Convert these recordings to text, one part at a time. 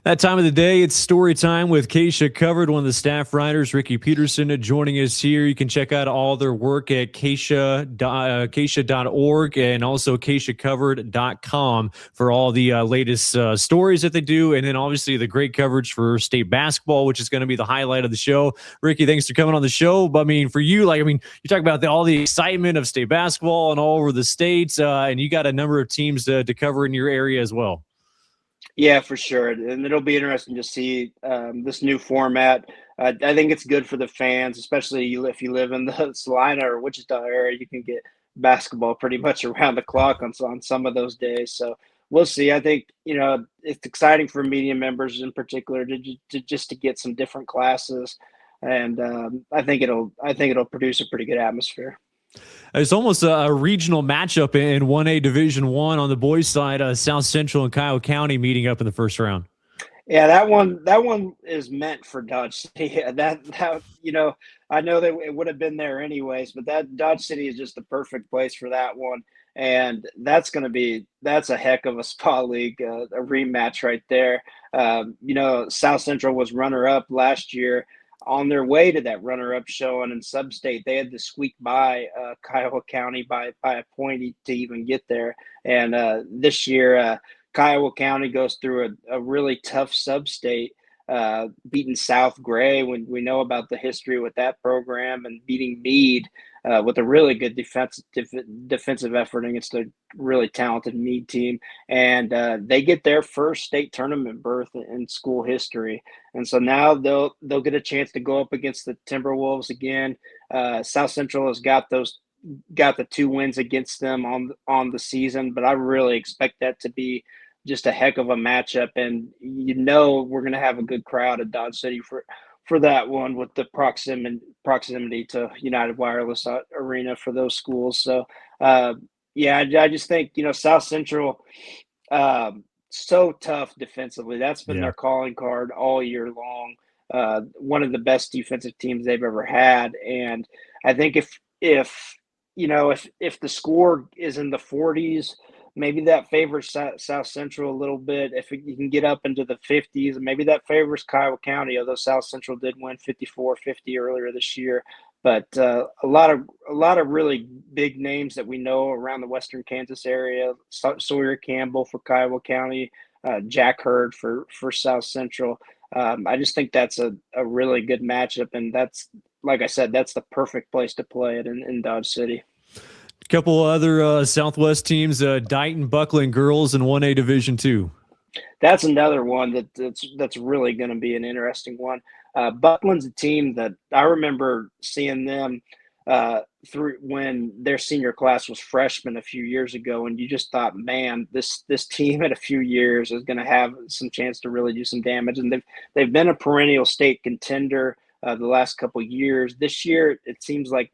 That time of the day, it's story time with KSHSAA Covered, one of the staff writers, Rickie Peterson, joining us here. You can check out all their work at KSHSAA.org and also KSHSAAcovered.com for all the latest stories that they do. And then obviously the great coverage for state basketball, which is going to be the highlight of the show. Rickie, thanks for coming on the show. But I mean, for you, you talk about all the excitement of state basketball and all over the states, and you got a number of teams to cover in your area as well. Yeah, for sure. And it'll be interesting to see this new format. I think it's good for the fans, especially if you live in the Salina or Wichita area. You can get basketball pretty much around the clock on some of those days. So we'll see. I think it's exciting for media members in particular to just to get some different classes, and I think it'll produce a pretty good atmosphere. It's almost a regional matchup in 1A Division I on the boys' side. South Central and Kiowa County meeting up in the first round. Yeah, that one is meant for Dodge City. I know that it would have been there anyways, but that Dodge City is just the perfect place for that one, and that's a heck of a spa league, a rematch right there. South Central was runner up last year. On their way to that runner up showing in Substate, they had to squeak by Kiowa County by a point to even get there, and this year. Kiowa County goes through a really tough sub-state, beating South Gray when we know about the history with that program, and beating Meade with a really good defensive effort against a really talented Meade team. And they get their first state tournament berth in school history. And so now they'll get a chance to go up against the Timberwolves again. South Central has got the 2 wins against them on the season, but I really expect that to be just a heck of a matchup, and we're going to have a good crowd at Dodge City for that one, with the proximity to United Wireless Arena for those schools. So I just think South Central, so tough defensively. That's been their calling card all year long. One of the best defensive teams they've ever had, and I think if the score is in the 40s, maybe that favors South Central a little bit. If you can get up into the 50s, maybe that favors Kiowa County, although South Central did win 54-50 earlier this year. But a lot of really big names that we know around the Western Kansas area: Sawyer Campbell for Kiowa County, Jack Hurd for South Central. I just think that's a really good matchup, and that's, like I said, that's the perfect place to play it in Dodge City. A couple other Southwest teams, Dighton, Buckland girls in 1A Division II. That's another one that's really going to be an interesting one. Buckland's a team that I remember seeing them through when their senior class was freshmen a few years ago, and you just thought, man, this team in a few years is going to have some chance to really do some damage. And they've been a perennial state contender the last couple of years. This year, it seems like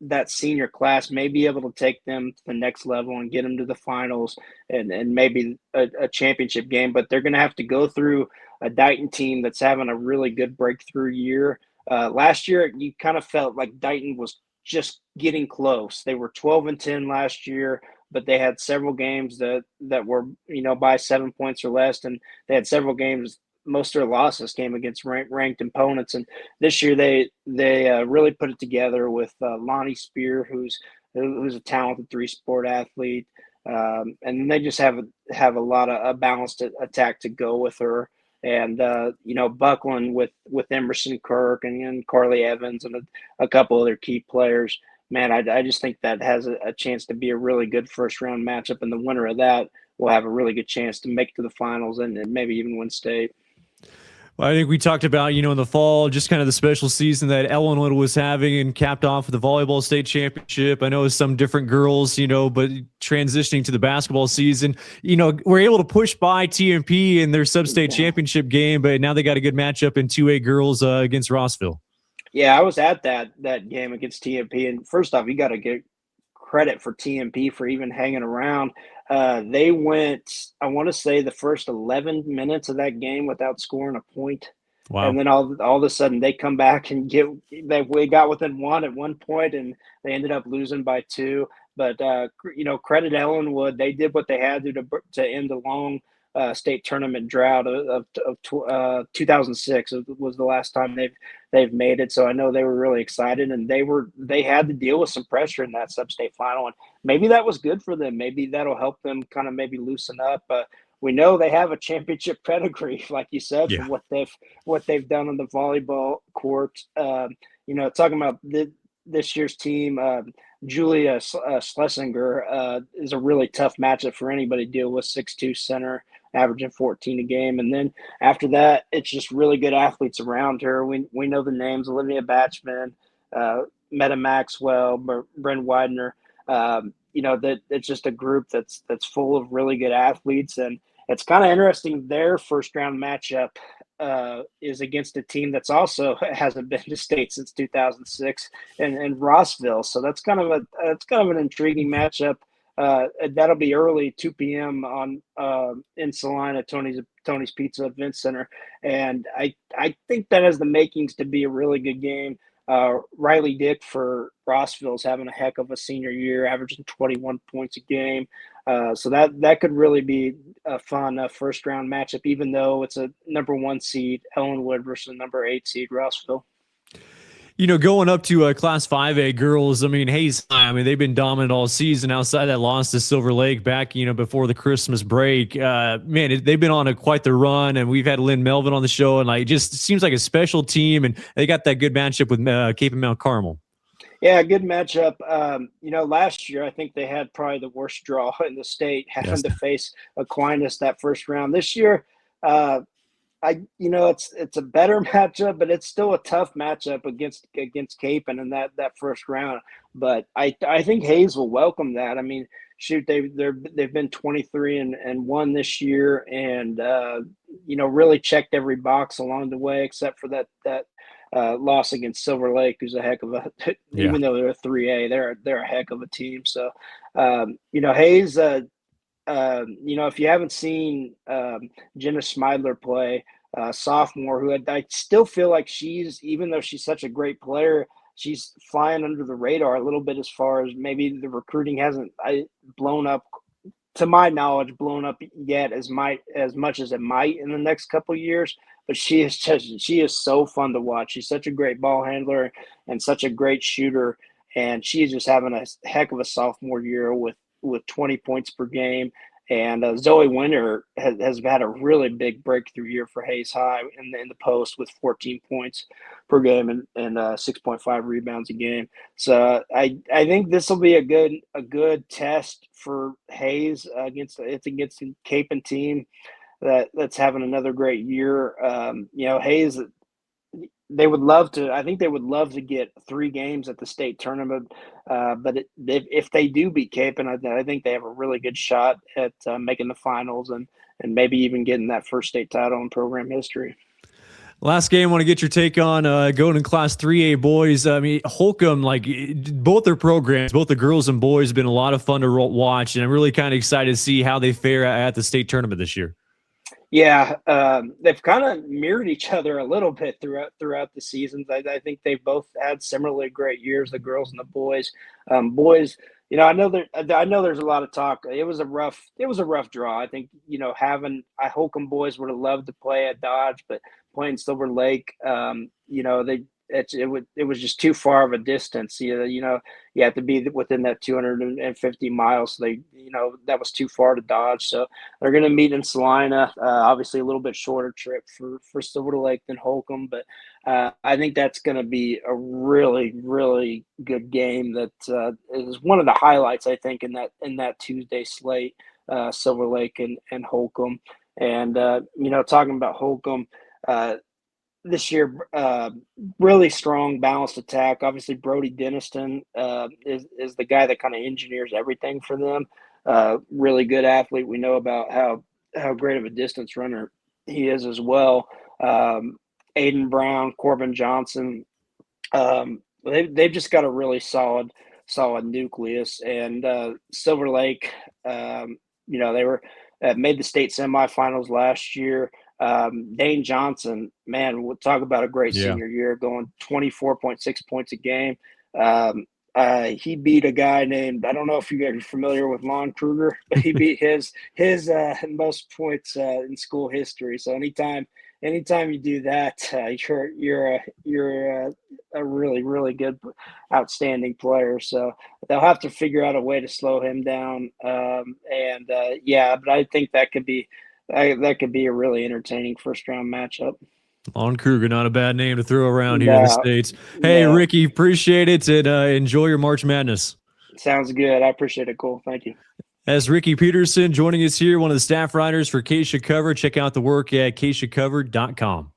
that senior class may be able to take them to the next level and get them to the finals and maybe a championship game, but they're going to have to go through a Dighton team that's having a really good breakthrough year. Last year, you kind of felt like Dighton was just getting close. They were 12-10 last year, but they had several games that were, by 7 points or less, and they had several games. Most of their losses came against ranked opponents, and this year they really put it together with Lonnie Spear, who's a talented 3-sport athlete, and then they just have a lot of a balanced attack to go with her. And Buckland with Emerson Kirk and Carly Evans and a couple other key players. Man, I just think that has a chance to be a really good first round matchup, and the winner of that will have a really good chance to make it to the finals and maybe even win state. Well, I think we talked about, in the fall, just kind of the special season that Ellenwood was having and capped off with the volleyball state championship. I know some different girls, but transitioning to the basketball season, we're able to push by TMP in their sub-state championship game, but now they got a good matchup in 2A girls against Rossville. Yeah, I was at that game against TMP, and first off, you got to get credit for TMP for even hanging around. They went, I want to say, the first 11 minutes of that game without scoring a point. Wow. And then all of a sudden they come back and they got within one at one point, and they ended up losing by 2. But credit Ellenwood, they did what they had to end a long state tournament drought of 2006 was the last time they've made it. So I know they were really excited, and they had to deal with some pressure in that sub-state final, and maybe that was good for them. Maybe that'll help them kind of maybe loosen up. We know they have a championship pedigree, like you said, for Yeah. what they've done on the volleyball court. Talking about this year's team, Julia Schlesinger is a really tough matchup for anybody to deal with. 6'2" center, averaging 14 a game, and then after that, it's just really good athletes around her. We know the names: Olivia Batchman, Meta Maxwell, Bryn Widener. That it's just a group that's full of really good athletes, and it's kind of interesting. Their first round matchup is against a team that's also hasn't been to state since 2006 and Rossville. So that's kind of an intriguing matchup. That'll be early, 2 p.m. on in Salina, Tony's Pizza Event Center, and I think that has the makings to be a really good game. Riley Dick for Rossville is having a heck of a senior year, averaging 21 points a game. So that could really be a fun first round matchup, even though it's a number 1 seed Ellenwood versus number 8 seed Rossville. Going up to Class 5A girls, Hayes High, they've been dominant all season outside that loss to Silver Lake back, before the Christmas break. They've been on quite the run, and we've had Lynn Melvin on the show, and it just seems like a special team, and they got that good matchup with Cape and Mount Carmel. Yeah, good matchup. Last year I think they had probably the worst draw in the state, having to face Aquinas that first round. This year, it's a better matchup, but it's still a tough matchup against Capen in that first round. But I think Hayes will welcome that. Shoot, they've been 23-1 this year, and really checked every box along the way except for that loss against Silver Lake, who's a heck of a even though they're a 3A, they're a heck of a team. So Hayes. If you haven't seen Jenna Schmeidler play, sophomore, who I still feel like even though she's such a great player, she's flying under the radar a little bit as far as maybe the recruiting hasn't blown up, to my knowledge, yet as much as it might in the next couple of years. But she is so fun to watch. She's such a great ball handler and such a great shooter, and she's just having a heck of a sophomore year with 20 points per game. And Zoe Winter has had a really big breakthrough year for Hayes High in the post with 14 points per game and 6.5 rebounds a game. So I think this will be a good test for Hayes against a Capen team that's having another great year. Hayes, I think they would love to get 3 games at the state tournament. But if they do beat Capen, I think they have a really good shot at making the finals and maybe even getting that first state title in program history. Last game, I want to get your take on going in Class 3A boys. Holcomb, both their programs, both the girls and boys, have been a lot of fun to watch, and I'm really kind of excited to see how they fare at the state tournament this year. Yeah, they've kind of mirrored each other a little bit throughout the seasons. I think they've both had similarly great years, the girls and the boys. Boys, I know there's a lot of talk. It was a rough draw. I think Holcomb boys would have loved to play at Dodge, but playing Silver Lake, it was just too far of a distance. You have to be within that 250 miles. So that was too far to Dodge. So they're going to meet in Salina. Obviously, a little bit shorter trip for Silver Lake than Holcomb, but I think that's going to be a really, really good game. That is one of the highlights, I think, in that Tuesday slate. Silver Lake and Holcomb, and talking about Holcomb. This year, really strong, balanced attack. Obviously, Brody Denniston is the guy that kind of engineers everything for them. Really good athlete. We know about how great of a distance runner he is as well. Aiden Brown, Corbin Johnson. They've just got a really solid nucleus. And Silver Lake, they were made the state semifinals last year. Dane Johnson, man, we'll talk about a great senior year, going 24.6 points a game. he beat a guy named, I don't know if you guys are familiar with Lon Kruger, but he beat his most points in school history. So anytime you do that, you're a really really good, outstanding player. So they'll have to figure out a way to slow him down. Yeah, but I think that could be a really entertaining first round matchup. Lon Kruger, not a bad name to throw around here in the No, States. Hey, no, Rickie, appreciate it, and enjoy your March Madness. sounds good. I appreciate it. Cool. Thank you. As Rickie Peterson joining us here, one of the staff writers for KSHSAA Covered. Check out the work at KSHSAACovered.com.